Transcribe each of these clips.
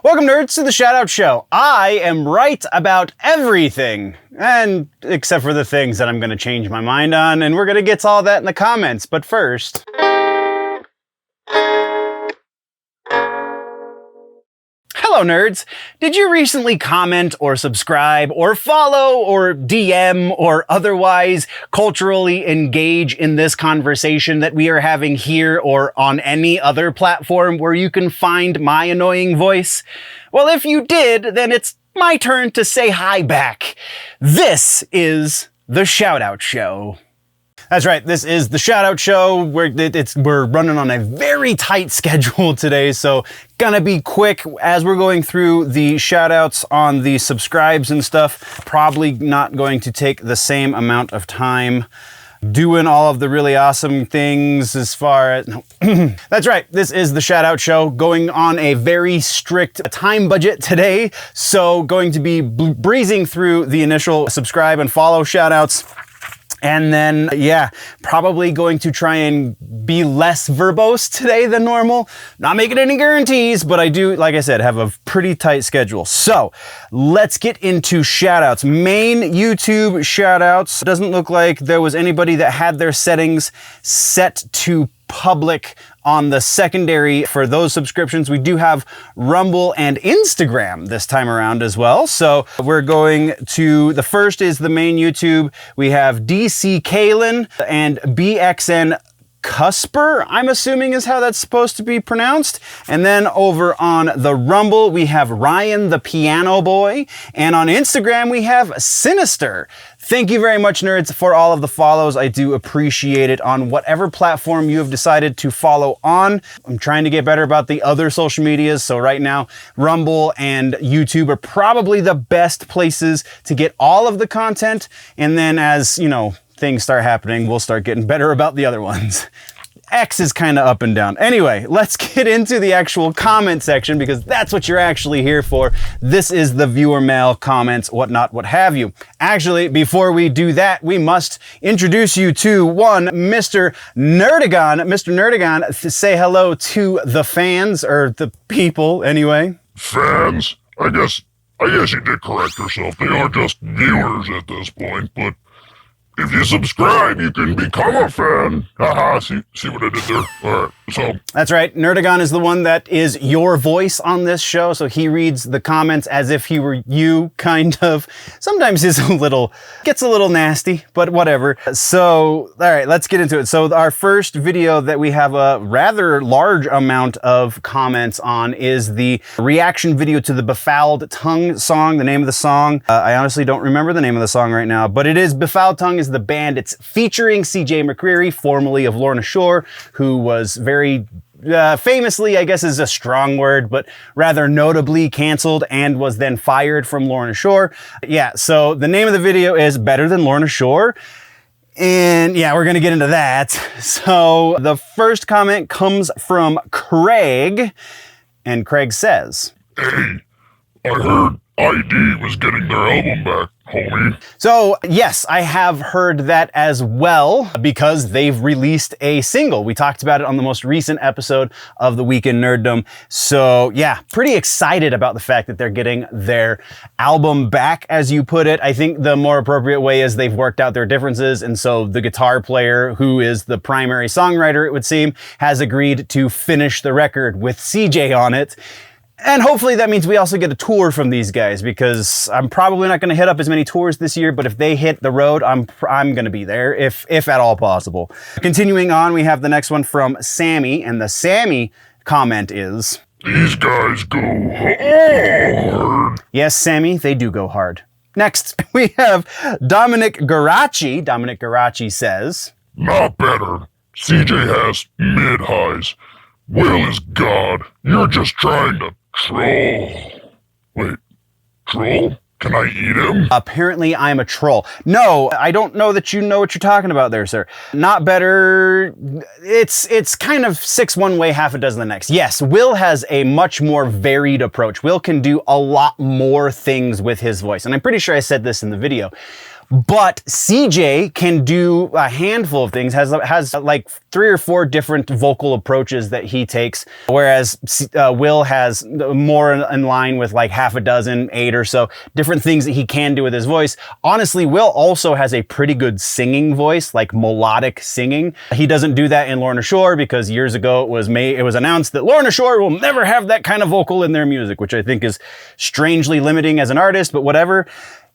Welcome, nerds, to the Shoutout Show. I am right about everything, and except for the things that I'm going to change my mind on, and we're going to get to all that in the comments. But first, hello, nerds. Did you recently comment or subscribe or follow or DM or otherwise culturally engage in this conversation that we are having here or on any other platform where you can find my annoying voice? Well, if you did, then it's my turn to say hi back. This is the Shoutout Show. That's right, this is the Shoutout Show. We're running on a very tight schedule today, so gonna be quick as we're going through the shoutouts on the subscribes and stuff. Probably not going to take the same amount of time doing all of the really awesome things as far as... No. That's right, this is the Shoutout Show, going on a very strict time budget today, so going to be breezing through the initial subscribe and follow shoutouts. And then, yeah, probably going to try and be less verbose today than normal. Not making any guarantees, but I do, like I said, have a pretty tight schedule. So let's get into shoutouts. Main YouTube shoutouts. Doesn't look like there was anybody that had their settings set to public on the secondary for those subscriptions. We do have Rumble and Instagram this time around as well. So we're going to, the first is the main YouTube. We have Dckaelin and BXN Cusper, I'm assuming is how that's supposed to be pronounced. And then over on the Rumble, we have Ryan the Piano Boy. And on Instagram, we have Sinister. Thank you very much, nerds, for all of the follows. I do appreciate it on whatever platform you have decided to follow on. I'm trying to get better about the other social medias. So right now, Rumble and YouTube are probably the best places to get all of the content. And then as, you know, things start happening, we'll start getting better about the other ones. X is kind of up and down. Anyway, let's get into the actual comment section because that's what you're actually here for. This is the viewer mail, comments, whatnot, what have you. Actually, before we do that, we must introduce you to one Mr. Nerdagon. Mr. Nerdagon, say hello to the fans, or the people anyway. Fans? I guess you did correct yourself. They are just viewers at this point, but if you subscribe, you can become a fan. Haha, see what I did there? All right, so. That's right. Nerdagon is the one that is your voice on this show, so he reads the comments as if he were you, kind of. Sometimes gets a little nasty, but whatever. So, all right, let's get into it. So our first video that we have a rather large amount of comments on is the reaction video to the Befouled Tongue song, the name of the song. I honestly don't remember the name of the song right now, but it is Befouled Tongue is the band. It's featuring Mcreery, formerly of Lorna Shore, who was very famously, I guess is a strong word, but rather notably canceled and was then fired from Lorna Shore. Yeah, so the name of the video is Better Than Lorna Shore. And yeah, we're going to get into that. So the first comment comes from Craig, and Craig says, "Hey, I heard ID was getting their album back, homie." So yes, I have heard that as well because they've released a single. We talked about it on the most recent episode of the Week in Nerddom. So yeah, pretty excited about the fact that they're getting their album back, as you put it. I think the more appropriate way is they've worked out their differences. And so the guitar player, who is the primary songwriter, it would seem, has agreed to finish the record with CJ on it. And hopefully that means we also get a tour from these guys, because I'm probably not going to hit up as many tours this year, but if they hit the road, I'm going to be there, if at all possible. Continuing on, we have the next one from Sammi, and the Sammi comment is, "These guys go hard." Yes, Sammi, they do go hard. Next, we have Dominic Geraci. Dominic Geraci says, "Not better. CJ has mid-highs. Will is God. You're just trying to troll." Wait, troll? Can I eat him? Apparently I'm a troll. No, I don't know that you know what you're talking about there, sir. Not better. It's kind of six one way, half a dozen the next. Yes, Will has a much more varied approach. Will can do a lot more things with his voice. And I'm pretty sure I said this in the video. But CJ can do a handful of things, has like 3 or 4 different vocal approaches that he takes, whereas Will has more in line with like half a dozen, 8 or so different things that he can do with his voice. Honestly, Will also has a pretty good singing voice, like melodic singing. He doesn't do that in Lorna Shore because years ago it was announced that Lorna Shore will never have that kind of vocal in their music, which I think is strangely limiting as an artist, but whatever.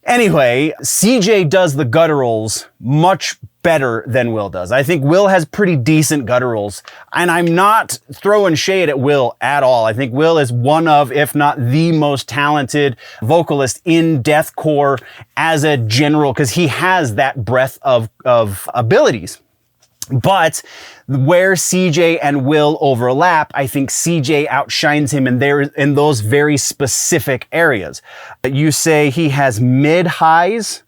Anyway, CJ does the gutturals much better than Will does. I think Will has pretty decent gutturals, and I'm not throwing shade at Will at all. I think Will is one of, if not the most talented vocalist in deathcore as a general, because he has that breadth of abilities. But where CJ and Will overlap, I think CJ outshines him in those very specific areas. You say he has mid-highs.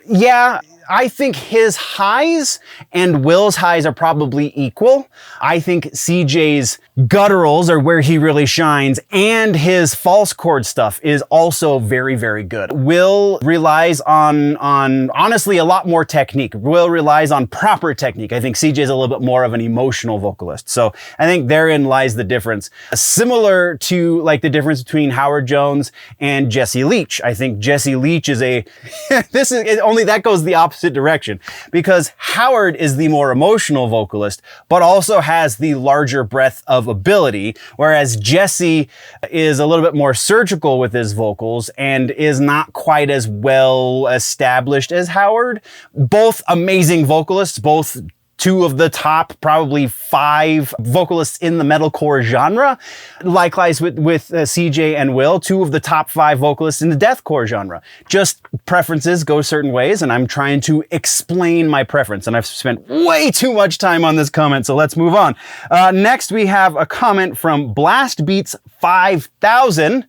Yeah, I think his highs and Will's highs are probably equal. I think CJ's gutturals are where he really shines, and his false chord stuff is also very, very good. Will relies on honestly a lot more technique. Will relies on proper technique. I think CJ is a little bit more of an emotional vocalist. So I think therein lies the difference. Similar to like the difference between Howard Jones and Jesse Leach. I think Jesse Leach is only that goes the opposite direction, because Howard is the more emotional vocalist, but also has the larger breadth of ability, whereas Jesse is a little bit more surgical with his vocals and is not quite as well established as Howard. Both amazing vocalists, both 2 of the top probably 5 vocalists in the metalcore genre. Likewise with CJ and Will, 2 of the top 5 vocalists in the deathcore genre. Just preferences go certain ways, and I'm trying to explain my preference, and I've spent way too much time on this comment, so let's move on. Next, we have a comment from Blastbeats 5000,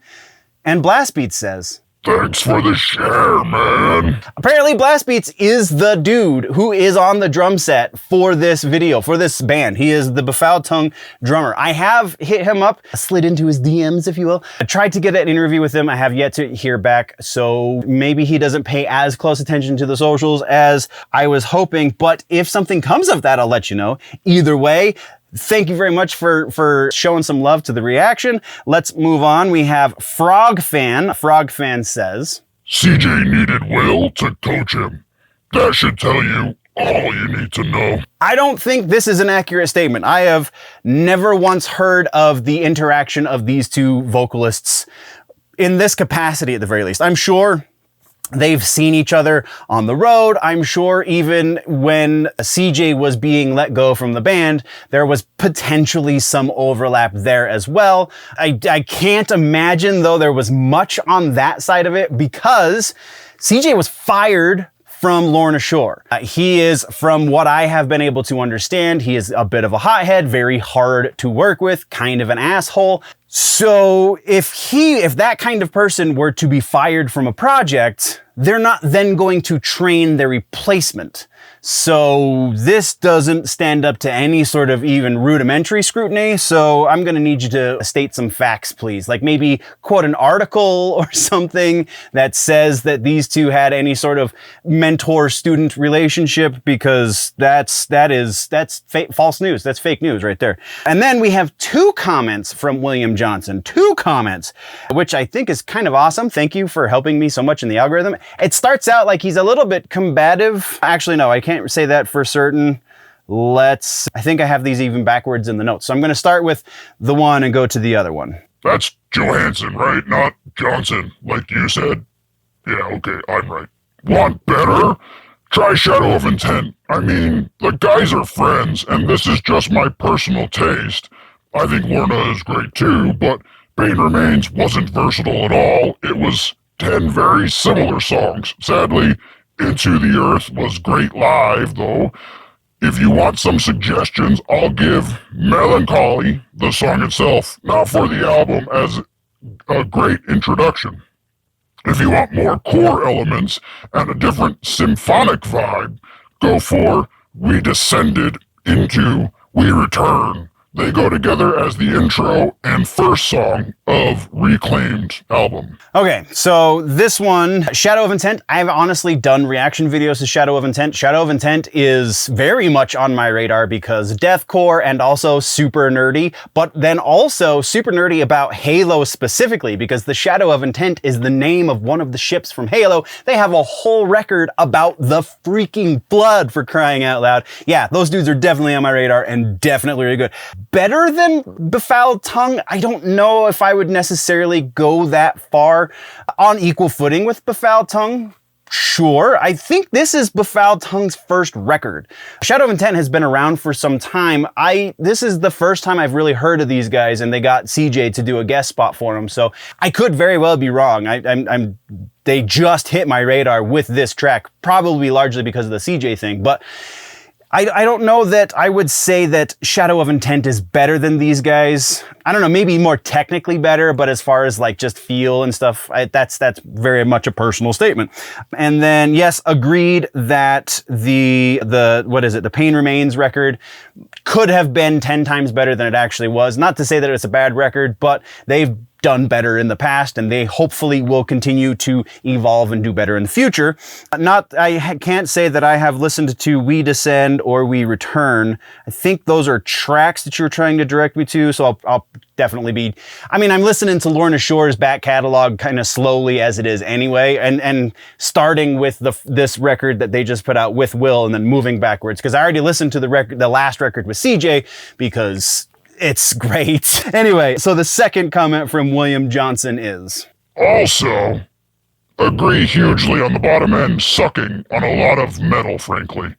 and Blastbeats says, "Thanks for the share, man." Apparently Blastbeats is the dude who is on the drum set for this video, for this band. He is the Befouled Tongue drummer. I have hit him up, slid into his DMs, if you will. I tried to get an interview with him. I have yet to hear back, so maybe he doesn't pay as close attention to the socials as I was hoping, but if something comes of that, I'll let you know. Either way, thank you very much for showing some love to the reaction. Let's move on. We have Frog Fan. Frog Fan says, "CJ needed Will to coach him. That should tell you all you need to know." I don't think this is an accurate statement. I have never once heard of the interaction of these 2 vocalists in this capacity, at the very least. I'm sure they've seen each other on the road. I'm sure even when CJ was being let go from the band, there was potentially some overlap there as well. I can't imagine, though, there was much on that side of it, because CJ was fired from Lorna Shore. He is, from what I have been able to understand, he is a bit of a hothead, very hard to work with, kind of an asshole. So if that kind of person were to be fired from a project, they're not then going to train their replacement. So this doesn't stand up to any sort of even rudimentary scrutiny. So I'm going to need you to state some facts, please. Like maybe quote an article or something that says that these 2 had any sort of mentor-student relationship, because that's false news. That's fake news right there. And then we have 2 comments from William Johnson. 2 comments, which I think is kind of awesome. Thank you for helping me so much in the algorithm. It starts out like he's a little bit combative. Actually, no, I can't say that for certain. I think I have these even backwards in the notes. So I'm going to start with the one and go to the other one. "That's Johansson, right? Not Johnson, like you said." "Yeah, okay, I'm right." "Want better? Try Shadow of Intent. I mean, the guys are friends, and this is just my personal taste. I think Lorna is great too, but Pain Remains wasn't versatile at all. It was 10 very similar songs. Sadly, Into the Earth was great live, though. If you want some suggestions, I'll give Melancholy, the song itself, not for the album, as a great introduction. If you want more core elements and a different symphonic vibe, go for We Descended Into We Return. They go together as the intro and first song of Reclaimed album. Okay, so this one, Shadow of Intent, I've honestly done reaction videos to Shadow of Intent. Shadow of Intent is very much on my radar because deathcore and also super nerdy, but then also super nerdy about Halo specifically because the Shadow of Intent is the name of one of the ships from Halo. They have a whole record about the freaking blood, for crying out loud. Yeah, those dudes are definitely on my radar and definitely really good. Better than Befouled Tongue? I don't know if I would necessarily go that far. On equal footing with Befouled Tongue? Sure. I think this is Befouled Tongue's first record. Shadow of Intent has been around for some time. This is the first time I've really heard of these guys, and they got CJ to do a guest spot for them, so I could very well be wrong. They just hit my radar with this track, probably largely because of the CJ thing, but I don't know that I would say that Shadow of Intent is better than these guys. I don't know, maybe more technically better, but as far as like just feel and stuff, that's very much a personal statement. And then, yes, agreed that the Pain Remains record could have been 10 times better than it actually was. Not to say that it's a bad record, but they've done better in the past, and they hopefully will continue to evolve and do better in the future. I can't say that I have listened to We Descend or We Return. I think those are tracks that you're trying to direct me to, so I'll definitely be, I'm listening to Lorna Shore's back catalog kind of slowly as it is anyway, and starting with this record that they just put out with Will, and then moving backwards, because I already listened to the last record with CJ, because it's great. Anyway, so the second comment from William Johnson is, also, agree hugely on the bottom end, sucking on a lot of metal, frankly.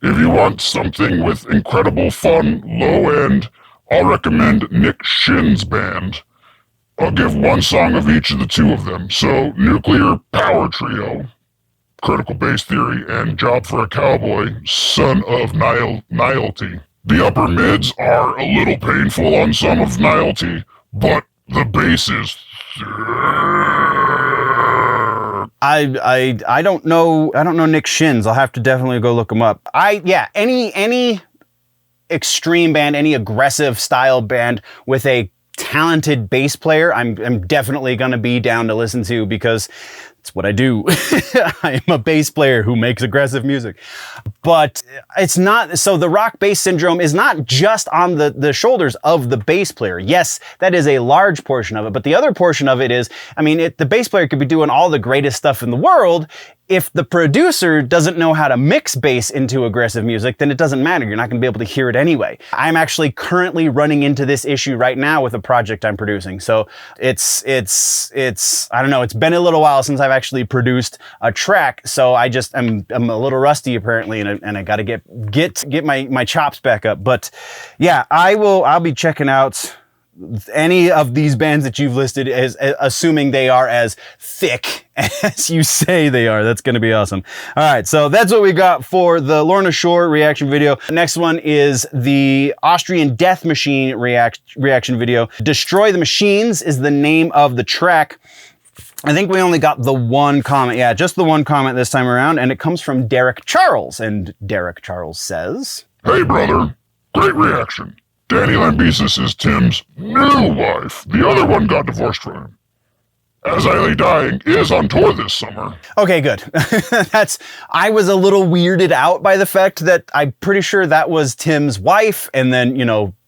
If you want something with incredible fun, low end, I'll recommend Nick Shin's band. I'll give one song of each of the two of them. So, Nuclear Power Trio, Critical Bass Theory, and Job for a Cowboy, Son of Nihility. The upper mids are a little painful on some of Nihility, but the bass is... I don't know Nick Shins. I'll have to definitely go look him up. Any extreme band, any aggressive style band with a talented bass player, I'm definitely gonna be down to listen to, because it's what I do. I am a bass player who makes aggressive music. But it's not, so the rock bass syndrome is not just on the shoulders of the bass player. Yes, that is a large portion of it, but the other portion of it is, the bass player could be doing all the greatest stuff in the world. If the producer doesn't know how to mix bass into aggressive music, then it doesn't matter. You're not going to be able to hear it anyway. I'm actually currently running into this issue right now with a project I'm producing. So it's I don't know, it's been a little while since I've actually produced a track. So I'm a little rusty apparently, and I got to get my chops back up. But yeah, I'll be checking out any of these bands that you've listed, as assuming they are as thick as you say they are. That's going to be awesome. All right, so that's what we got for the Lorna Shore reaction video. Next one is the Austrian Death Machine reaction video. Destroy the Machines is the name of the track. I think we only got the one comment. Yeah, just the one comment this time around, and it comes from Derek Charles. And Derek Charles says, "Hey brother, great reaction. Danny Lambesis is Tim's new wife. The other one got divorced from him. As I Lay Dying is on tour this summer." Okay, good. I was a little weirded out by the fact that I'm pretty sure that was Tim's wife, and then,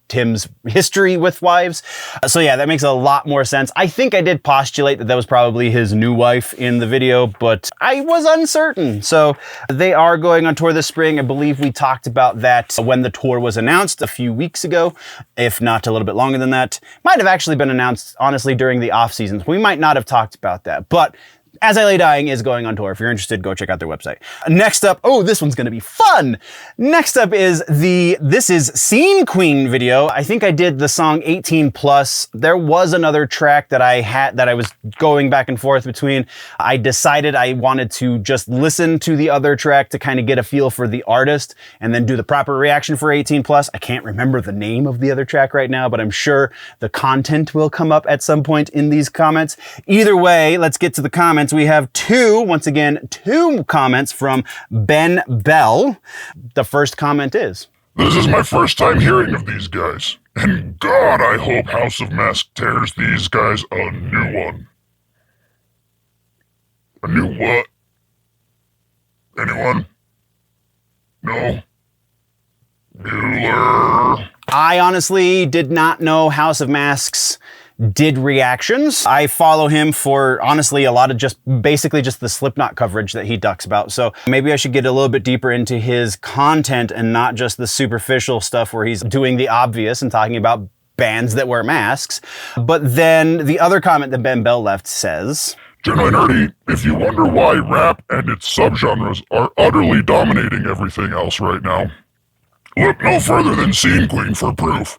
Tim's history with wives. So yeah, that makes a lot more sense. I think I did postulate that was probably his new wife in the video, but I was uncertain. So they are going on tour this spring. I believe we talked about that when the tour was announced a few weeks ago, if not a little bit longer than that. Might have actually been announced, honestly, during the off season. We might not have talked about that, but As I Lay Dying is going on tour. If you're interested, go check out their website. Next up, oh, this one's gonna be fun. Next up is This Is Scene Queen video. I think I did the song 18+. There was another track that I was going back and forth between. I decided I wanted to just listen to the other track to kind of get a feel for the artist and then do the proper reaction for 18+. I can't remember the name of the other track right now, but I'm sure the content will come up at some point in these comments. Either way, let's get to the comments. We have two comments from Ben Bell. The first comment is, "This is my first time hearing of these guys. And God, I hope House of Mask tears these guys a new one. A new what? Anyone? No? Bueller. I honestly did not know House of Masks did reactions. I follow him for honestly a lot of basically just the Slipknot coverage that he ducks about. So maybe I should get a little bit deeper into his content and not just the superficial stuff where he's doing the obvious and talking about bands that wear masks. But then the other comment that Ben Bell left says, Generally nerdy, if you wonder why rap and its subgenres are utterly dominating everything else right now, look no further than Scene Queen for proof.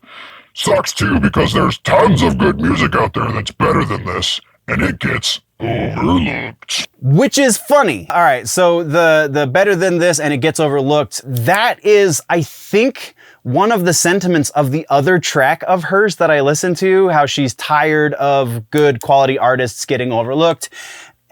Sucks too because there's tons of good music out there that's better than this, and it gets overlooked. Which is funny. All right, so the better than this and it gets overlooked, that is, I think, one of the sentiments of the other track of hers that I listened to, how she's tired of good quality artists getting overlooked.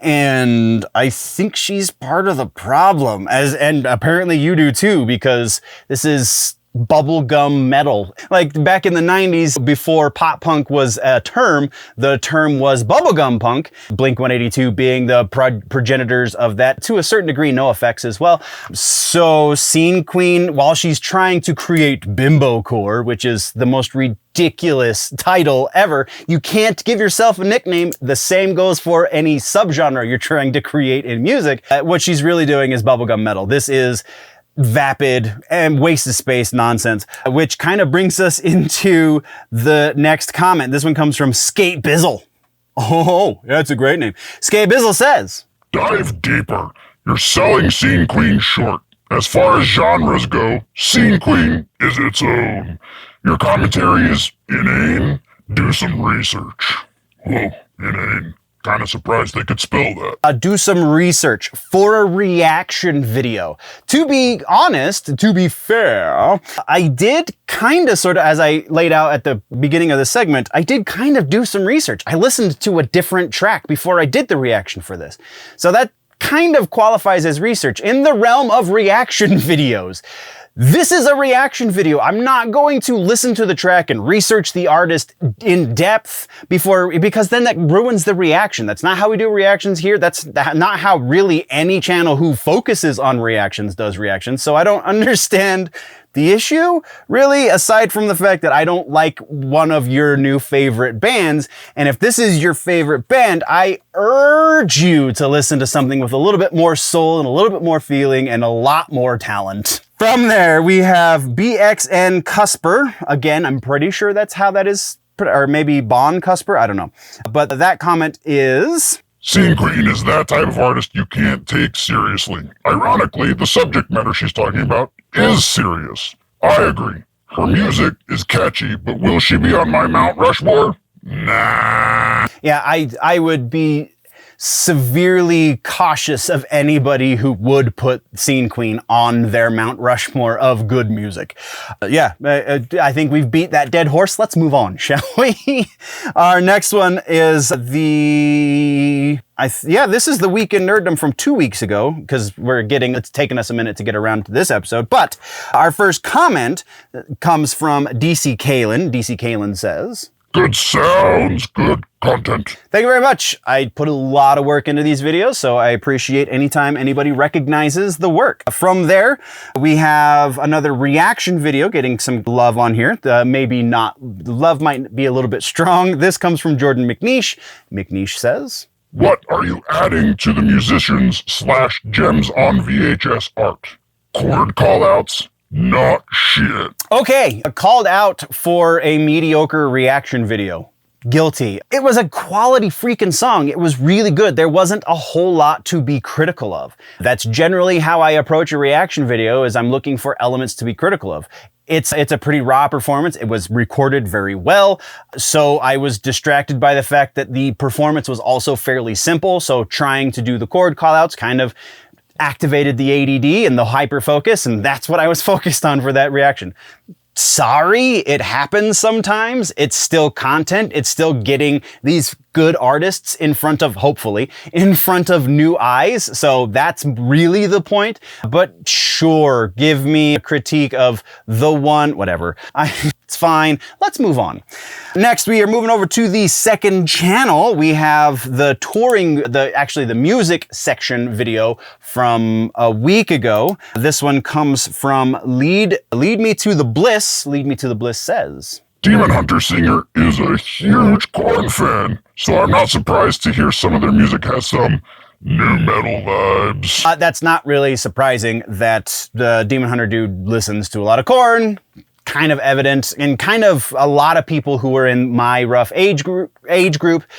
And I think she's part of the problem, and apparently you do too, because this is bubblegum metal. Like back in the 90s, before pop punk was a term, the term was bubblegum punk, Blink-182 being the progenitors of that, to a certain degree, NoFX as well. So Scene Queen, while she's trying to create bimbo core, which is the most ridiculous title ever, you can't give yourself a nickname. The same goes for any subgenre you're trying to create in music. What she's really doing is bubblegum metal. This is vapid and waste of space nonsense, which kind of brings us into the next comment. This one comes from Skate Bizzle. Oh, that's a great name. Skate Bizzle says, Dive deeper. You're selling Scene Queen short. As far as genres go, Scene Queen is its own. Your commentary is inane. Do some research. Whoa, inane. Kind of surprised they could spell that. Do some research for a reaction video. To be honest, to be fair, I did kind of sort of, as I laid out at the beginning of the segment, I did kind of do some research. I listened to a different track before I did the reaction for this. So that kind of qualifies as research in the realm of reaction videos. This is a reaction video. I'm not going to listen to the track and research the artist in depth because then that ruins the reaction. That's not how we do reactions here. That's not how really any channel who focuses on reactions does reactions. So I don't understand the issue, really, aside from the fact that I don't like one of your new favorite bands. And if this is your favorite band, I urge you to listen to something with a little bit more soul and a little bit more feeling and a lot more talent. From there, we have BXN Cusper. Again, I'm pretty sure that's how that is, or maybe Bon Cusper, I don't know. But that comment is, Scene Queen is that type of artist you can't take seriously. Ironically, the subject matter she's talking about is serious. I agree. Her music is catchy, but will she be on my Mount Rushmore? Nah. Yeah, I would be severely cautious of anybody who would put Scene Queen on their Mount Rushmore of good music. I think we've beat that dead horse. Let's move on, shall we? Our next one is this is the Weekend Nerddom from 2 weeks ago, because it's taken us a minute to get around to this episode. But our first comment comes from Dckaelin. Dckaelin says, Good sounds, good content. Thank you very much. I put a lot of work into these videos, so I appreciate anytime anybody recognizes the work. From there, we have another reaction video getting some love on here. Maybe not, love might be a little bit strong. This comes from Jordan McNeish. McNeish says, What are you adding to the musicians/gems on VHS art? Chord callouts? Not shit. Okay, called out for a mediocre reaction video. Guilty. It was a quality freaking song. It was really good. There wasn't a whole lot to be critical of. That's generally how I approach a reaction video, is I'm looking for elements to be critical of. It's a pretty raw performance. It was recorded very well. So I was distracted by the fact that the performance was also fairly simple. So trying to do the chord callouts kind of activated the ADD and the hyperfocus, and that's what I was focused on for that reaction. Sorry, it happens sometimes. It's still content. It's still getting these good artists in front of, hopefully, in front of new eyes. So that's really the point. But sure, give me a critique of the one, whatever. It's fine. Let's move on. Next, we are moving over to the second channel. We have the touring, actually the music section video from a week ago. This one comes from Lead Me to the Bliss. Lead Me to the Bliss says, Demon Hunter Singer is a huge Korn fan, so I'm not surprised to hear some of their music has some new metal vibes. That's not really surprising that the Demon Hunter dude listens to a lot of Korn. Kind of evident, and kind of a lot of people who were in my rough age group,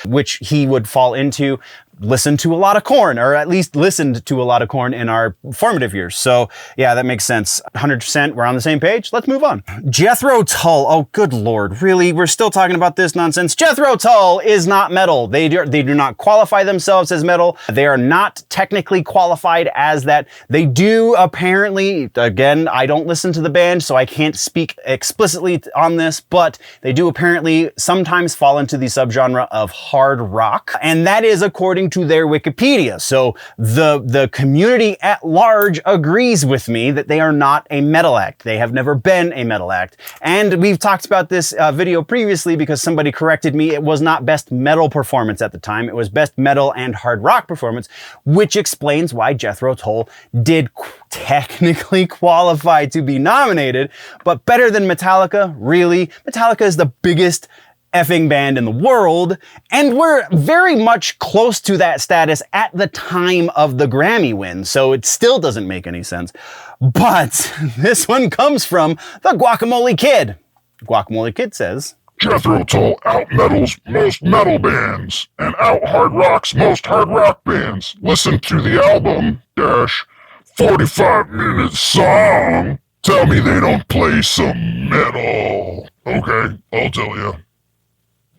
which he would fall into, listened to a lot of Korn, or at least listened to a lot of Korn in our formative years. So yeah, that makes sense. 100%, we're on the same page. Let's move on. Jethro Tull. Oh, good Lord. Really? We're still talking about this nonsense? Jethro Tull is not metal. They do not qualify themselves as metal. They are not technically qualified as that. They do apparently, again, I don't listen to the band, so I can't speak explicitly on this, but they do apparently sometimes fall into the subgenre of hard rock. And that is according to their Wikipedia. So the community at large agrees with me that they are not a metal act. They have never been a metal act. And we've talked about this video previously because somebody corrected me. It was not best metal performance at the time. It was best metal and hard rock performance, which explains why Jethro Tull did technically qualify to be nominated, but better than Metallica, really? Metallica is the biggest effing band in the world, and we're very much close to that status at the time of the Grammy win, so it still doesn't make any sense. But this one comes from the Guacamole Kid. Guacamole Kid says, Jethro Tull out-metals most metal bands and out-hard rocks most hard rock bands. Listen to the album, 45-minute song. Tell me they don't play some metal. Okay, I'll tell you.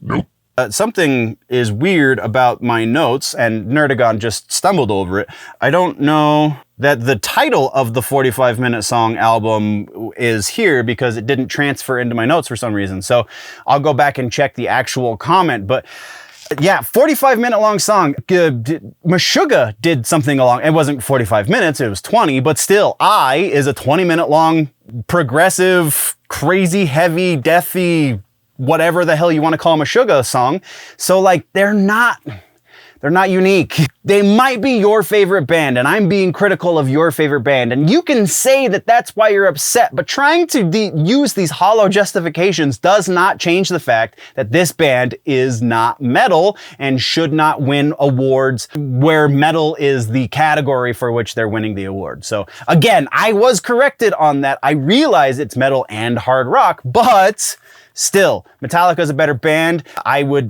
Nope. Something is weird about my notes, and Nerdagon just stumbled over it. I don't know that the title of the 45-minute song album is here because it didn't transfer into my notes for some reason. So I'll go back and check the actual comment. But yeah, 45-minute long song. Meshuggah did something along. It wasn't 45 minutes, it was 20, but still, I is a 20-minute long progressive, crazy, heavy, deathy, whatever the hell you want to call Meshuggah song. So like, they're not unique. They might be your favorite band, and I'm being critical of your favorite band, and you can say that that's why you're upset, but trying to use these hollow justifications does not change the fact that this band is not metal and should not win awards where metal is the category for which they're winning the award. So again, I was corrected on that. I realize it's metal and hard rock, but still, Metallica is a better band. I will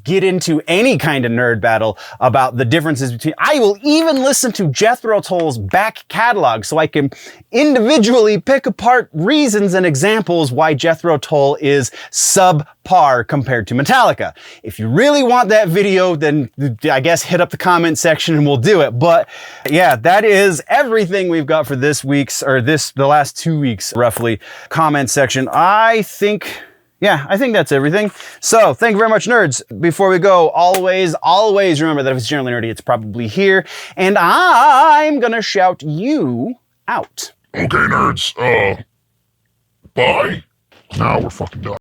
get into any kind of nerd battle about the differences between, I will even listen to Jethro Tull's back catalog so I can individually pick apart reasons and examples why Jethro Tull is subpar compared to Metallica. If you really want that video, then I guess hit up the comment section and we'll do it. But yeah, that is everything we've got for this week's, or the last 2 weeks roughly, comment section. I think that's everything. So thank you very much, nerds. Before we go, always remember that if it's generally nerdy, it's probably here. And I'm gonna shout you out. Okay, nerds. Bye. Now we're fucking done.